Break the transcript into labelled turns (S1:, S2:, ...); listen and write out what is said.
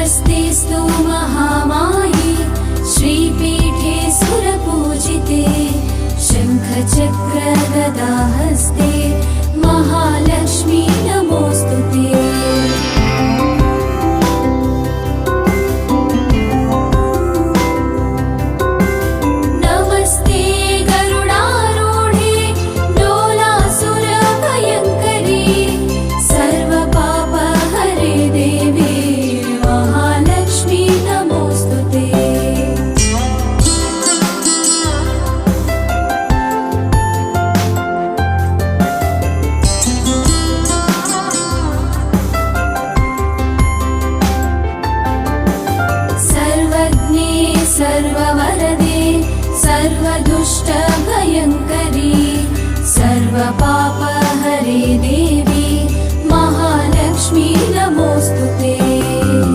S1: स्वस्तिस्तु महामाये श्रीपीठे सुरपूजिते शङ्खचक्रगदाहस्ते महालक्ष्मी नमोऽस्तुते। नमस्ते गरुडारूढे डोलासुरभयङ्करी सर्वपापहरे देवी महालक्ष्मी नमोऽस्तुते। सर्वज्ञे सर्ववरदे सर्वदुष्टभयङ्करी सर्वपापहरे देवी